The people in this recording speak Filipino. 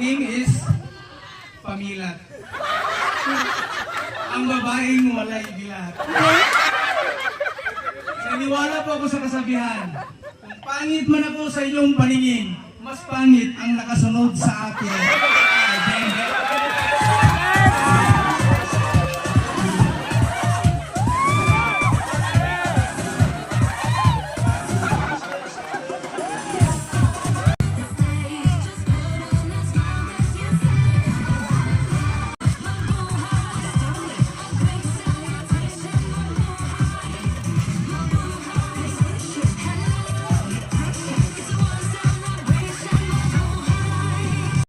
name is Pamilat. Ang babaeng walay bilat. Naniwala po ako sa kasabihan, kung pangit man ako sa inyong paningin, mas pangit ang nakasunod sa akin.